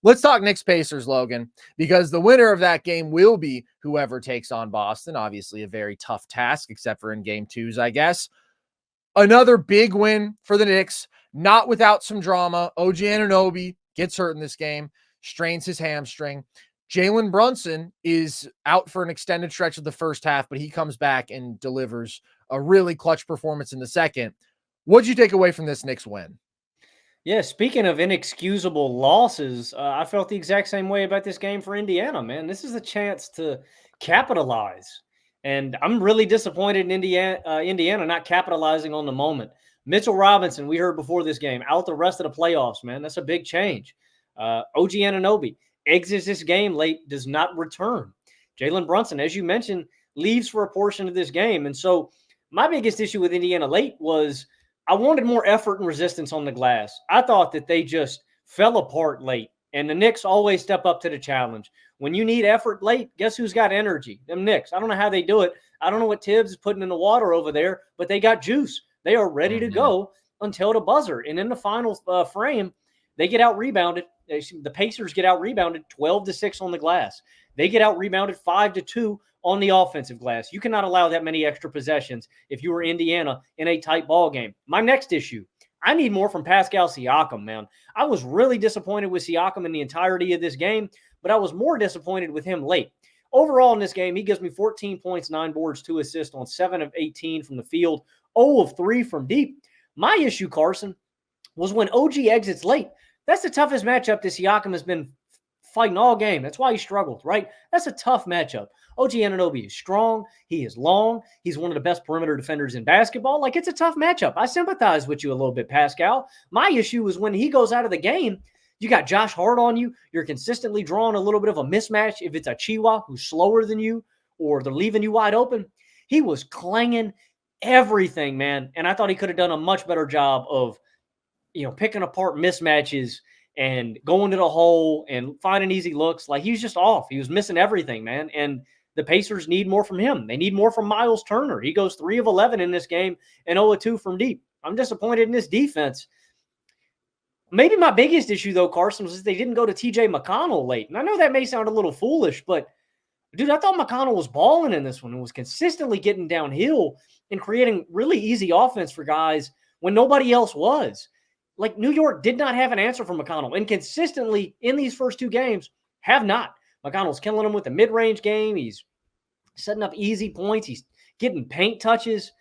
Let's talk Knicks Pacers, Logan, because the winner of that game will be whoever takes on Boston. Obviously, a very tough task, except for in game twos, I guess. Another big win for the Knicks, not without some drama. OG Anunoby gets hurt in this game, strains his hamstring. Jalen Brunson is out for an extended stretch of the first half, but he comes back and delivers a really clutch performance in the second. What'd you take away from this Knicks win? Yeah, speaking of inexcusable losses, I felt the exact same way about this game for Indiana, man. This is a chance to capitalize. And I'm really disappointed in Indiana not capitalizing on the moment. Mitchell Robinson, we heard before this game, out the rest of the playoffs, man. That's a big change. OG Anunoby exits this game late, does not return. Jalen Brunson, as you mentioned, leaves for a portion of this game. And so my biggest issue with Indiana late was I wanted more effort and resistance on the glass. I thought that they just fell apart late, and the Knicks always step up to the challenge. When you need effort late, guess who's got energy? Them Knicks. I don't know how they do it. I don't know what Tibbs is putting in the water over there, but they got juice. They are ready to go until the buzzer. And in the final frame, they get out-rebounded. The Pacers get out-rebounded 12-6 on the glass. They get out-rebounded 5-2 on the offensive glass. You cannot allow that many extra possessions if you were Indiana in a tight ball game. My next issue, I need more from Pascal Siakam, man. I was really disappointed with Siakam in the entirety of this game, but I was more disappointed with him late. Overall in this game, he gives me 14 points, 9 boards, 2 assists on 7 of 18 from the field, 0 of 3 from deep. My issue, Carson, was when OG exits late. That's the toughest matchup that Siakam has been fighting all game. That's why he struggled, right? That's a tough matchup. OG Anunoby is strong. He is long. He's one of the best perimeter defenders in basketball. Like, it's a tough matchup. I sympathize with you a little bit, Pascal. My issue is when he goes out of the game, you got Josh Hart on you. You're consistently drawing a little bit of a mismatch. If it's a Chihuahua who's slower than you or they're leaving you wide open, he was clanging everything, man. And I thought he could have done a much better job of, picking apart mismatches and going to the hole and finding easy looks. Like, he was just off. He was missing everything, man. And the Pacers need more from him. They need more from Miles Turner. He goes 3 of 11 in this game and 0 of 2 from deep. I'm disappointed in this defense. Maybe my biggest issue, though, Carson, was they didn't go to TJ McConnell late. And I know that may sound a little foolish, but, dude, I thought McConnell was balling in this one and was consistently getting downhill and creating really easy offense for guys when nobody else was. Like, New York did not have an answer for McConnell, and consistently in these first 2 games have not. McConnell's killing him with the mid-range game. He's setting up easy points. He's getting paint touches.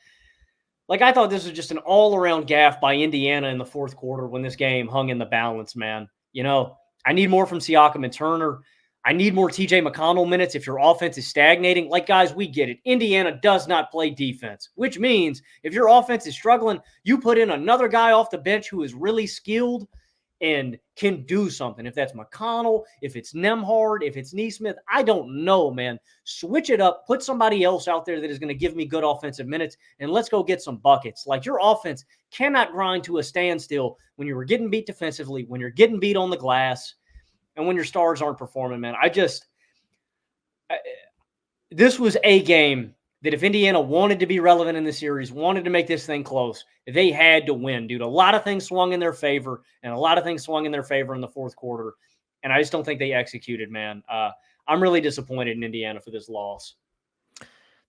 Like, I thought this was just an all-around gaffe by Indiana in the fourth quarter when this game hung in the balance, man. I need more from Siakam and Turner. I need more TJ McConnell minutes if your offense is stagnating. Like, guys, we get it. Indiana does not play defense, which means if your offense is struggling, you put in another guy off the bench who is really skilled and can do something. If that's McConnell, if it's Nembhard, if it's Nesmith, I don't know, man. Switch it up. Put somebody else out there that is going to give me good offensive minutes, and let's go get some buckets. Like, your offense cannot grind to a standstill when you were getting beat defensively, when you're getting beat on the glass, and when your stars aren't performing, man. This was a game that if Indiana wanted to be relevant in the series, wanted to make this thing close, they had to win, dude. A lot of things swung in their favor, and a lot of things swung in their favor in the fourth quarter, and I just don't think they executed, man. I'm really disappointed in Indiana for this loss.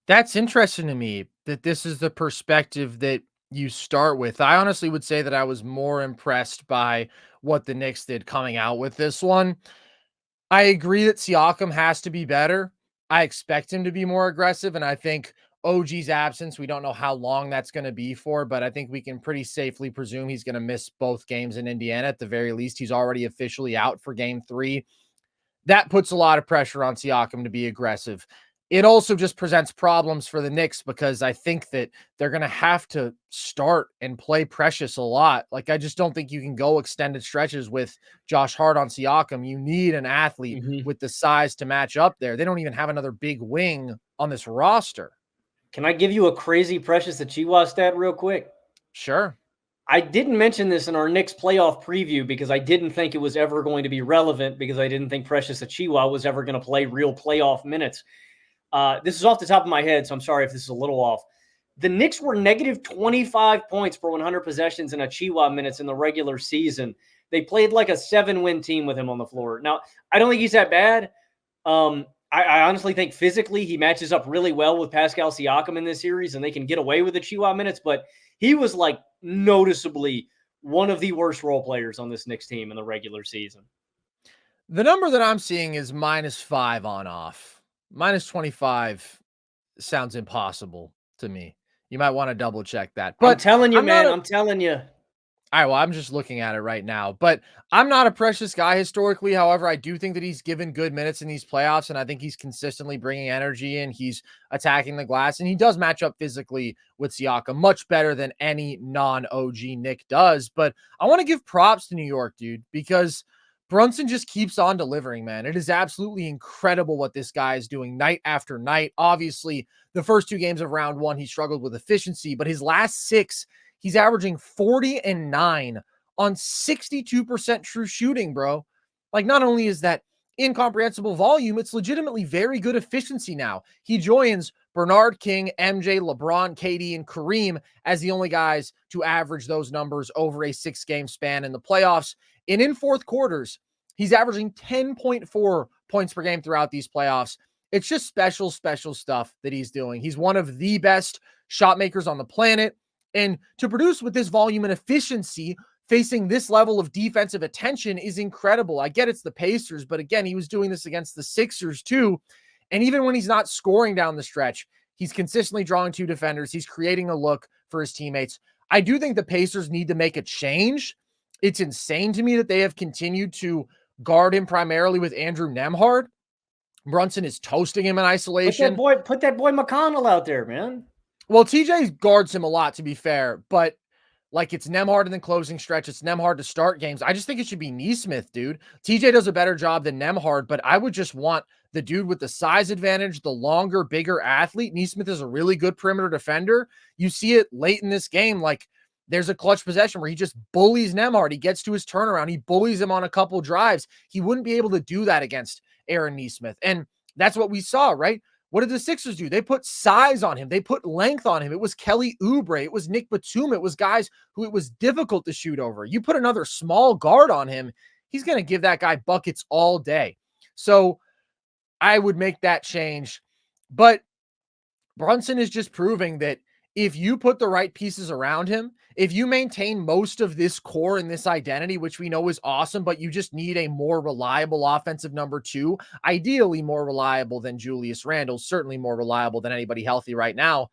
That's interesting to me that this is the perspective that you start with. I honestly would say that I was more impressed by what the Knicks did coming out with this one. I agree that Siakam has to be better. I expect him to be more aggressive, and I think OG's absence, we don't know how long that's going to be for, but I think we can pretty safely presume he's going to miss both games in Indiana. At the very least, he's already officially out for game 3. That puts a lot of pressure on Siakam to be aggressive. It also just presents problems for the Knicks because I think that they're going to have to start and play Precious a lot. Like, I just don't think you can go extended stretches with Josh Hart on Siakam. You need an athlete with the size to match up there. They don't even have another big wing on this roster. Can I give you a crazy Precious Achiuwa stat real quick? Sure. I didn't mention this in our Knicks playoff preview because I didn't think it was ever going to be relevant because I didn't think Precious Achiuwa was ever going to play real playoff minutes. This is off the top of my head, so I'm sorry if this is a little off. The Knicks were negative 25 points per 100 possessions in Achiuwa minutes in the regular season. They played like a 7-win team with him on the floor. Now, I don't think he's that bad. I honestly think physically he matches up really well with Pascal Siakam in this series, and they can get away with the Chihuahua minutes, but he was like noticeably one of the worst role players on this Knicks team in the regular season. The number that I'm seeing is -5 on off. -25 sounds impossible to me. You might want to double check that. I'm But telling you, I'm not man. a I'm telling you. all right, well, I'm just looking at it right now, but I'm not a Precious guy historically. However, I do think that he's given good minutes in these playoffs, and I think he's consistently bringing energy in. He's attacking the glass, and he does match up physically with Siakam much better than any non-OG Nick does. But I want to give props to New York, dude, because Brunson just keeps on delivering, man. It is absolutely incredible what this guy is doing night after night. Obviously, the first 2 games of round 1, he struggled with efficiency, but his last 6, he's averaging 40 and 9 on 62% true shooting, bro. Like, not only is that incomprehensible volume, it's legitimately very good efficiency now. He joins Bernard King, MJ, LeBron, KD, and Kareem as the only guys to average those numbers over a 6-game span in the playoffs. And in fourth quarters, he's averaging 10.4 points per game throughout these playoffs. It's just special stuff that he's doing. He's one of the best shot makers on the planet. And to produce with this volume and efficiency, facing this level of defensive attention is incredible. I get it's the Pacers, but again, he was doing this against the Sixers too. And even when he's not scoring down the stretch, he's consistently drawing 2 defenders. He's creating a look for his teammates. I do think the Pacers need to make a change. It's insane to me that they have continued to guard him primarily with Andrew Nembhard. Brunson is toasting him in isolation. Put that boy McConnell out there, man. Well, TJ guards him a lot, to be fair, but like it's Nembhard in the closing stretch. It's Nembhard to start games. I just think it should be Nesmith, dude. TJ does a better job than Nembhard, but I would just want the dude with the size advantage, the longer, bigger athlete. Nesmith is a really good perimeter defender. You see it late in this game. Like there's a clutch possession where he just bullies Nembhard. He gets to his turnaround. He bullies him on a couple drives. He wouldn't be able to do that against Aaron Nesmith. And that's what we saw, right? What did the Sixers do? They put size on him. They put length on him. It was Kelly Oubre. It was Nick Batum. It was guys who it was difficult to shoot over. You put another small guard on him, he's going to give that guy buckets all day. So I would make that change. But Brunson is just proving that if you put the right pieces around him, if you maintain most of this core and this identity, which we know is awesome, but you just need a more reliable offensive number 2, ideally more reliable than Julius Randle, certainly more reliable than anybody healthy right now.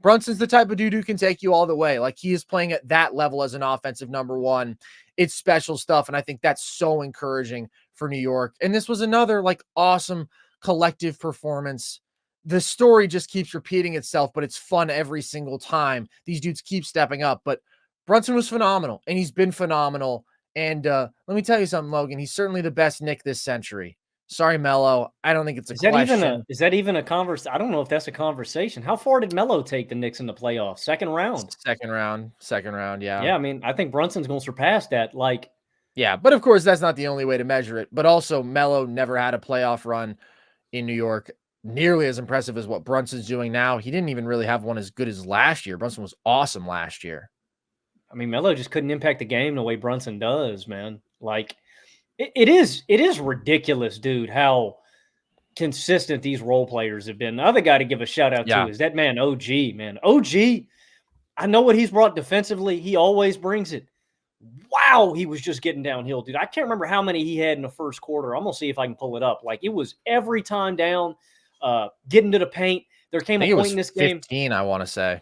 Brunson's the type of dude who can take you all the way. Like he is playing at that level as an offensive number 1. It's special stuff. And I think that's so encouraging for New York. And this was another like awesome collective performance. The story just keeps repeating itself, but it's fun every single time. These dudes keep stepping up, but Brunson was phenomenal, and he's been phenomenal. And let me tell you something, Logan. He's certainly the best Knick this century. Sorry, Melo. I don't think it's a question. Is that even a conversation? I don't know if that's a conversation. How far did Melo take the Knicks in the playoffs? Second round. Second round. Yeah. Yeah. I mean, I think Brunson's going to surpass that. Like, yeah, but of course, that's not the only way to measure it. But also, Melo never had a playoff run in New York nearly as impressive as what Brunson's doing now. He didn't even really have one as good as last year. Brunson was awesome last year. I mean, Melo just couldn't impact the game the way Brunson does, man. Like, it is ridiculous, dude, how consistent these role players have been. The other guy to give a shout out to is that man, OG, man. OG, I know what he's brought defensively. He always brings it. Wow, he was just getting downhill, dude. I can't remember how many he had in the first quarter. I'm going to see if I can pull it up. Like, it was every time down, getting to the paint. There came a point in this game. 15, I want to say.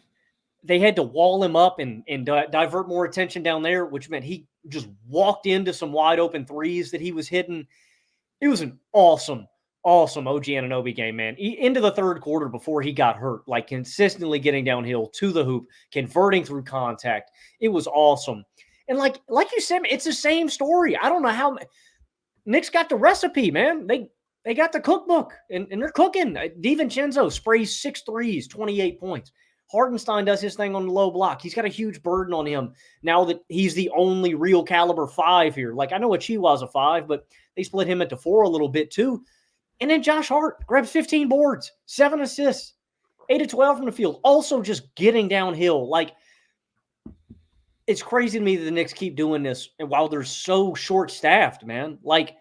They had to wall him up and divert more attention down there, which meant he just walked into some wide open threes that he was hitting. It was an awesome OG Anunoby game, man. Into the third quarter before he got hurt, like consistently getting downhill to the hoop, converting through contact. It was awesome. And like you said, it's the same story. I don't know how Knicks got the recipe, man. They got the cookbook and they're cooking. DiVincenzo sprays 6 threes, 28 points. Hartenstein does his thing on the low block. He's got a huge burden on him now that he's the only real caliber 5 here. Like, I know Achiuwa's a 5, but they split him into 4 a little bit too. And then Josh Hart grabs 15 boards, 7 assists, 8 of 12 from the field. Also just getting downhill. Like, it's crazy to me that the Knicks keep doing this, and while they're so short-staffed, man. Like,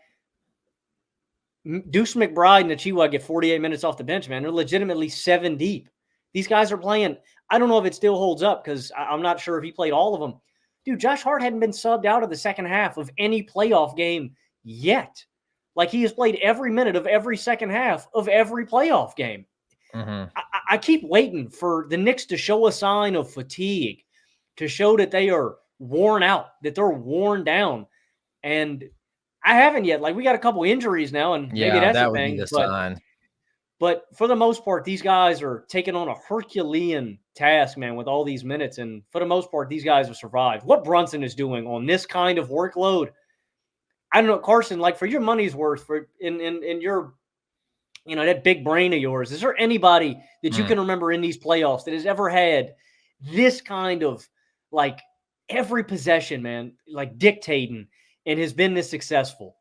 Deuce McBride and Achiuwa get 48 minutes off the bench, man. They're legitimately 7 deep. These guys are playing. I don't know if it still holds up because I'm not sure if he played all of them. Dude, Josh Hart hadn't been subbed out of the second half of any playoff game yet. Like, he has played every minute of every second half of every playoff game. Mm-hmm. I keep waiting for the Knicks to show a sign of fatigue, to show that they are worn out, that they're worn down. And I haven't yet. Like, we got a couple injuries now, and maybe Yeah, that's a that would be thing. the sign. But for the most part, these guys are taking on a Herculean task, man, with all these minutes. And for the most part, these guys have survived. What Brunson is doing on this kind of workload, I don't know, Carson, like, for your money's worth, for in your, that big brain of yours, is there anybody that you can remember in these playoffs that has ever had this kind of, like, every possession, man, like, dictating, and has been this successful?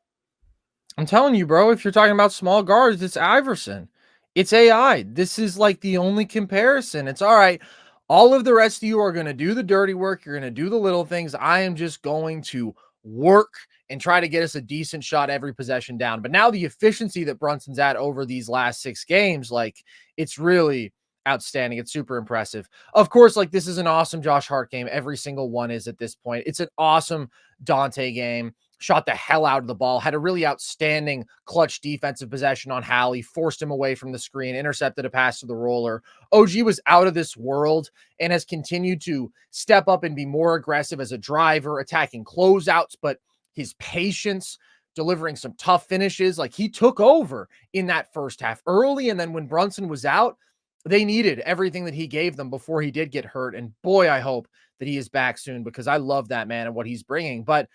I'm telling you, bro, if you're talking about small guards, it's Iverson. It's AI. This is like the only comparison. It's all right. All of the rest of you are going to do the dirty work. You're going to do the little things. I am just going to work and try to get us a decent shot every possession down. But now the efficiency that Brunson's at over these last 6 games, like, it's really outstanding. It's super impressive. Of course, like, this is an awesome Josh Hart game. Every single one is at this point. It's an awesome Dante game. Shot the hell out of the ball, had a really outstanding clutch defensive possession on Hallie, forced him away from the screen, intercepted a pass to the roller. OG was out of this world and has continued to step up and be more aggressive as a driver, attacking closeouts, but his patience, delivering some tough finishes, like, he took over in that first half early. And then when Brunson was out, they needed everything that he gave them before he did get hurt. And boy, I hope that he is back soon, because I love that man and what he's bringing. But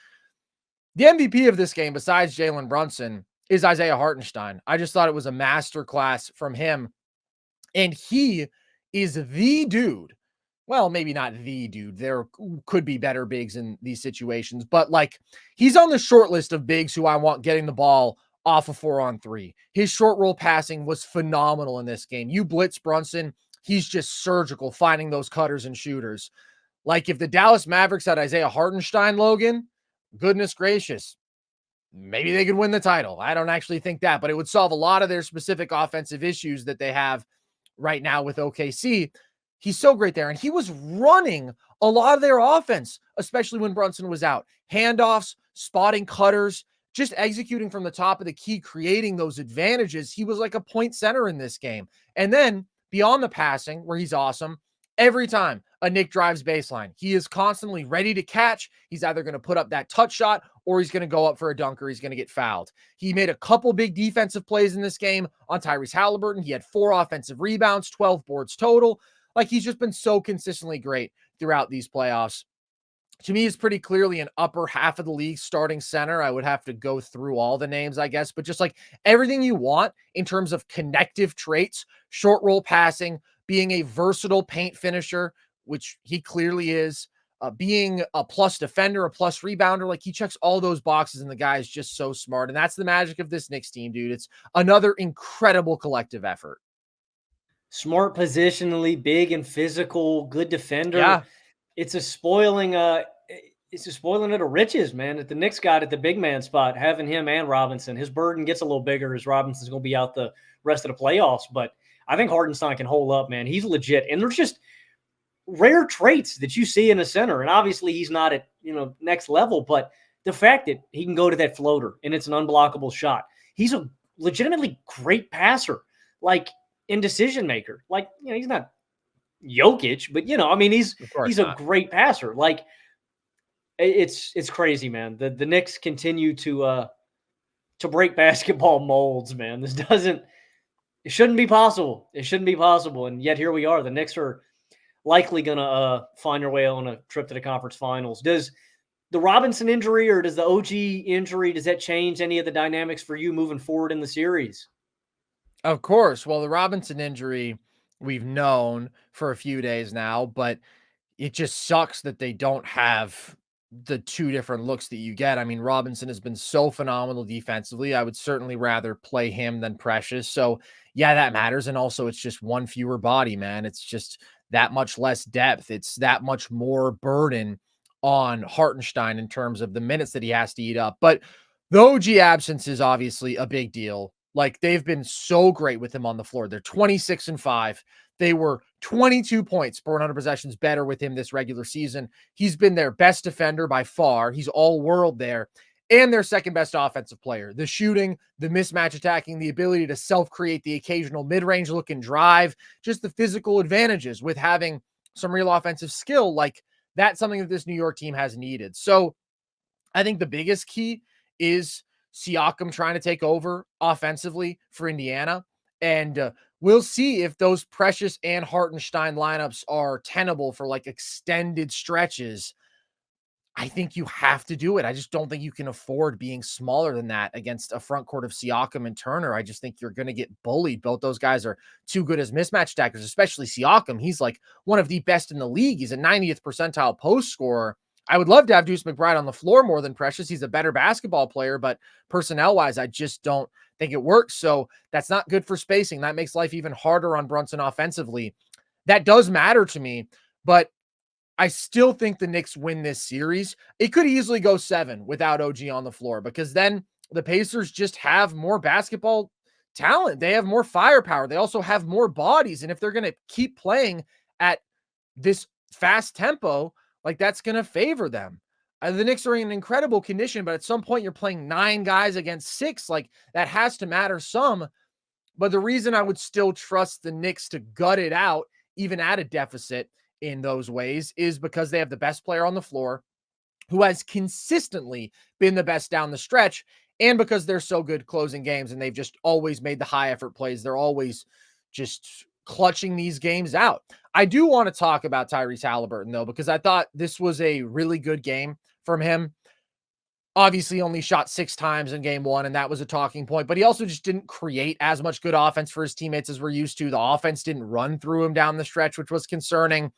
the MVP of this game, besides Jalen Brunson, is Isaiah Hartenstein. I just thought it was a masterclass from him. And he is the dude. Well, maybe not the dude. There could be better bigs in these situations, but, like, he's on the short list of bigs who I want getting the ball off of 4-on-3. His short roll passing was phenomenal in this game. You blitz Brunson, he's just surgical, finding those cutters and shooters. Like, if the Dallas Mavericks had Isaiah Hartenstein, Logan, goodness gracious, maybe they could win the title. I don't actually think that, but it would solve a lot of their specific offensive issues that they have right now with OKC. He's so great there. And he was running a lot of their offense, especially when Brunson was out. Handoffs, spotting cutters, just executing from the top of the key, creating those advantages. He was like a point center in this game. And then beyond the passing, where he's awesome, every time a Knick drives baseline, he is constantly ready to catch. He's either going to put up that touch shot or he's going to go up for a dunker. He's going to get fouled. He made a couple big defensive plays in this game on Tyrese Haliburton. He had 4 offensive rebounds, 12 boards total. Like, he's just been so consistently great throughout these playoffs. To me, he's pretty clearly an upper half of the league starting center. I would have to go through all the names, I guess, but just like everything you want in terms of connective traits, short roll passing, being a versatile paint finisher, which he clearly is, being a plus defender, a plus rebounder. Like, he checks all those boxes, and the guy is just so smart. And that's the magic of this Knicks team, dude. It's another incredible collective effort. Smart positionally, big and physical, good defender. Yeah. It's a spoiling of riches, man, that the Knicks got at the big man spot, having him and Robinson. His burden gets a little bigger as Robinson's going to be out the rest of the playoffs, but I think Hartenstein can hold up, man. He's legit. And there's just rare traits that you see in a center. And obviously he's not at, next level, but the fact that he can go to that floater and it's an unblockable shot. He's a legitimately great passer, like, in decision maker. Like, he's not Jokic, but he's a great passer. Like, it's crazy, man. The Knicks continue to break basketball molds, man. It shouldn't be possible. It shouldn't be possible. And yet here we are. The Knicks are likely gonna find their way on a trip to the conference finals. Does the Robinson injury or does the OG injury, does that change any of the dynamics for you moving forward in the series? Of course. Well, the Robinson injury we've known for a few days now, but it just sucks that they don't have the 2 different looks that you get. I mean, Robinson has been so phenomenal defensively. I would certainly rather play him than Precious. So, yeah, that matters. And also, it's just one fewer body, man. It's just that much less depth. It's that much more burden on Hartenstein in terms of the minutes that he has to eat up. But the OG absence is obviously a big deal. Like, they've been so great with him on the floor. They're 26-5. They were 22 points per 100 possessions better with him this regular season. He's been their best defender by far. He's all world there. And their second best offensive player. The shooting, the mismatch attacking, the ability to self-create the occasional mid-range look and drive, just the physical advantages with having some real offensive skill. Like, that's something that this New York team has needed. So I think the biggest key is Siakam trying to take over offensively for Indiana. And we'll see if those Precious and Hartenstein lineups are tenable for like extended stretches. I think you have to do it. I just don't think you can afford being smaller than that against a front court of Siakam and Turner. I just think you're going to get bullied. Both those guys are too good as mismatch attackers, especially Siakam. He's like one of the best in the league. He's a 90th percentile post scorer. I would love to have Deuce McBride on the floor more than Precious. He's a better basketball player, but personnel-wise, I just don't think it works. So that's not good for spacing. That makes life even harder on Brunson offensively. That does matter to me, but I still think the Knicks win this series. It could easily go 7 without OG on the floor, because then the Pacers just have more basketball talent. They have more firepower. They also have more bodies. And if they're going to keep playing at this fast tempo, like, that's going to favor them. The Knicks are in incredible condition, but at some point you're playing 9 guys against 6. Like, that has to matter some. But the reason I would still trust the Knicks to gut it out, even at a deficit, in those ways, is because they have the best player on the floor who has consistently been the best down the stretch, and because they're so good closing games and they've just always made the high effort plays. They're always just clutching these games out. I do want to talk about Tyrese Haliburton though, because I thought this was a really good game from him. Obviously only shot 6 times in game 1, and that was a talking point, but he also just didn't create as much good offense for his teammates as we're used to. The offense didn't run through him down the stretch, which was concerning.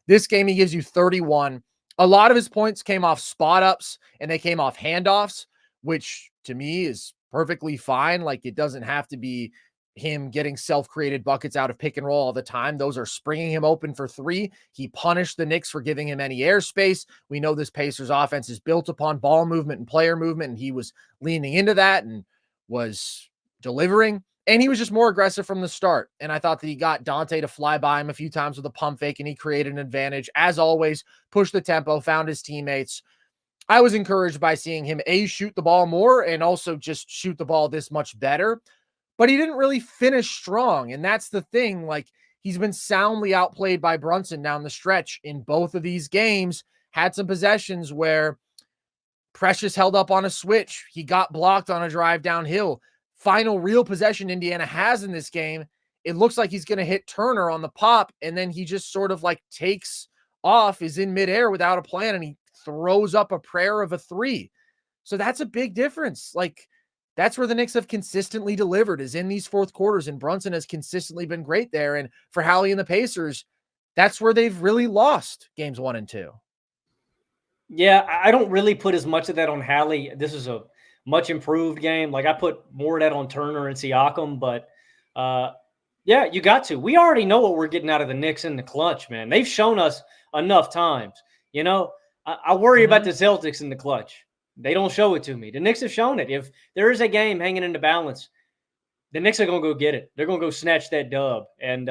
This game, he gives you 31. A lot of his points came off spot ups and they came off handoffs, which to me is perfectly fine. Like, it doesn't have to be him getting self-created buckets out of pick and roll all the time. Those are springing him open for 3. He punished the Knicks for giving him any airspace. We know this Pacers offense is built upon ball movement and player movement, and he was leaning into that and was delivering. And he was just more aggressive from the start. And I thought that he got Dante to fly by him a few times with a pump fake, and he created an advantage. As always, pushed the tempo, found his teammates. I was encouraged by seeing him, shoot the ball more and also just shoot the ball this much better. But he didn't really finish strong. And that's the thing. Like, he's been soundly outplayed by Brunson down the stretch in both of these games. Had some possessions where Precious held up on a switch. He got blocked on a drive downhill. Final real possession Indiana has in this game, it looks like he's going to hit Turner on the pop, and then he just sort of like takes off, is in midair without a plan, and he throws up a prayer of a 3. So that's a big difference. Like, that's where the Knicks have consistently delivered, is in these fourth quarters, and Brunson has consistently been great there. And for Hallie and the Pacers, that's where they've really lost games 1 and 2. Yeah, I don't really put as much of that on Hallie. This is a much improved game. Like, I put more of that on Turner and Siakam, but yeah, you got to. We already know what we're getting out of the Knicks in the clutch, man. They've shown us enough times. You know, I worry about the Celtics in the clutch. They don't show it to me. The Knicks have shown it. If there is a game hanging in the balance, the Knicks are going to go get it. They're going to go snatch that dub. And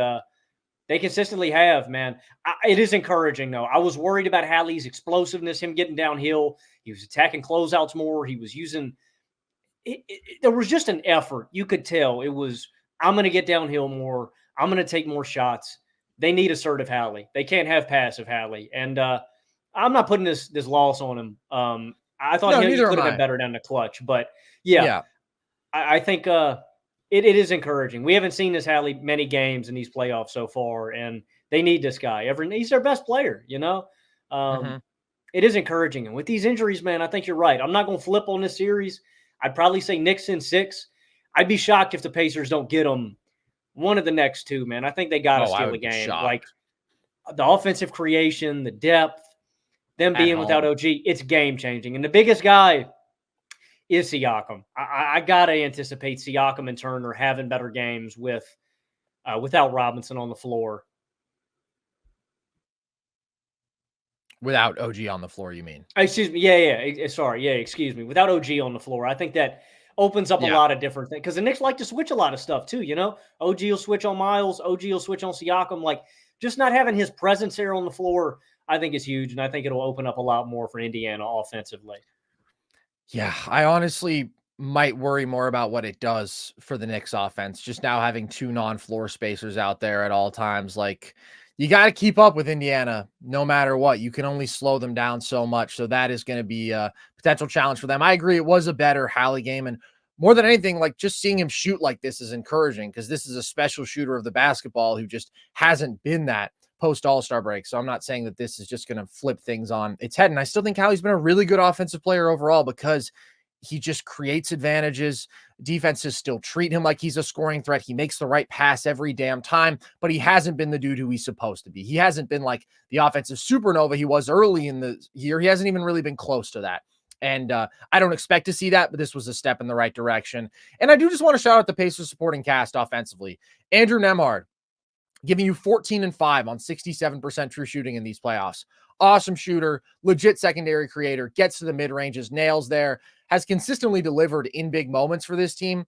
they consistently have, man. It is encouraging, though. I was worried about Hallie's explosiveness, him getting downhill. He was attacking closeouts more. He was using there was just an effort. You could tell it was, I'm going to get downhill more. I'm going to take more shots. They need assertive Hallie. They can't have passive Hallie. And I'm not putting this loss on him. I thought he could have been better down the clutch. But, yeah. I think it is encouraging. We haven't seen this Hallie many games in these playoffs so far, and they need this guy. He's their best player, you know? It is encouraging. And with these injuries, man, I think you're right. I'm not going to flip on this series. I'd probably say Knicks in 6. I'd be shocked if the Pacers don't get them one of the next 2, man. I think they got to steal the game. Like, the offensive creation, the depth, them being without OG, it's game-changing. And the biggest guy is Siakam. I got to anticipate Siakam and Turner having better games without Robinson on the floor. Without OG on the floor, you mean? Excuse me. Yeah. Sorry. Yeah. Excuse me. Without OG on the floor, I think that opens up a Yeah. lot of different things because the Knicks like to switch a lot of stuff too. OG will switch on Miles. OG will switch on Siakam. Like just not having his presence here on the floor, I think is huge, and I think it'll open up a lot more for Indiana offensively. Yeah, I honestly might worry more about what it does for the Knicks offense. Just now having two non-floor spacers out there at all times. Like you got to keep up with Indiana no matter what. You can only slow them down so much. So that is going to be a potential challenge for them. I agree. It was a better Hallie game. And more than anything, like just seeing him shoot like this is encouraging because this is a special shooter of the basketball who just hasn't been that post All-Star break. So I'm not saying that this is just going to flip things on its head. And I still think Hallie's been a really good offensive player overall because he just creates advantages. Defenses still treat him like he's a scoring threat. He makes the right pass every damn time, but he hasn't been the dude who he's supposed to be. He hasn't been like the offensive supernova he was early in the year. He hasn't even really been close to that. And I don't expect to see that, but this was a step in the right direction. And I do just want to shout out the Pacers supporting cast offensively. Andrew Nemhard, giving you 14 and 5 on 67% true shooting in these playoffs. Awesome shooter, legit secondary creator, gets to the mid ranges, nails there, has consistently delivered in big moments for this team.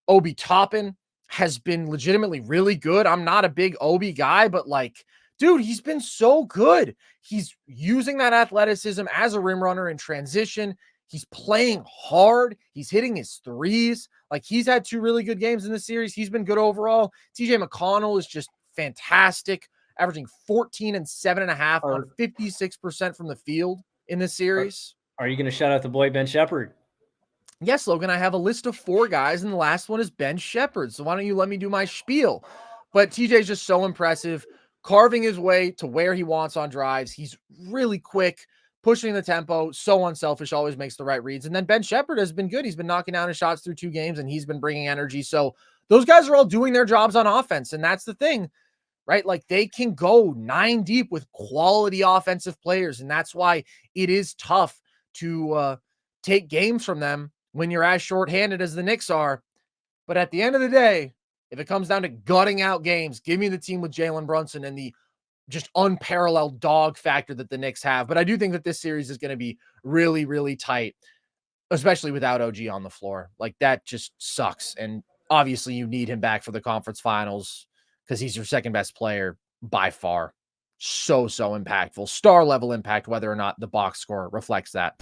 Obi Toppin has been legitimately really good. I'm not a big Obi guy, but like, dude, he's been so good. He's using that athleticism as a rim runner in transition. He's playing hard. He's hitting his threes. Like he's had two really good games in the series. He's been good overall. TJ McConnell is just fantastic, averaging 14 and 7.5 on 56% from the field in this series. Are you going to shout out the boy Ben Shepherd? Yes, Logan, I have a list of 4 guys, and the last one is Ben Shepherd. So why don't you let me do my spiel? But TJ is just so impressive, carving his way to where he wants on drives. He's really quick, pushing the tempo, so unselfish, always makes the right reads. And then Ben Shepherd has been good. He's been knocking down his shots through 2 games, and he's been bringing energy. So those guys are all doing their jobs on offense, and that's the thing, right? Like they can go 9 deep with quality offensive players, and that's why it is tough to take games from them when you're as shorthanded as the Knicks are. But at the end of the day, if it comes down to gutting out games, give me the team with Jalen Brunson and the just unparalleled dog factor that the Knicks have. But I do think that this series is going to be really, really tight, especially without OG on the floor. Like that just sucks. And obviously you need him back for the conference finals because he's your second best player by far. So impactful, star level impact, whether or not the box score reflects that.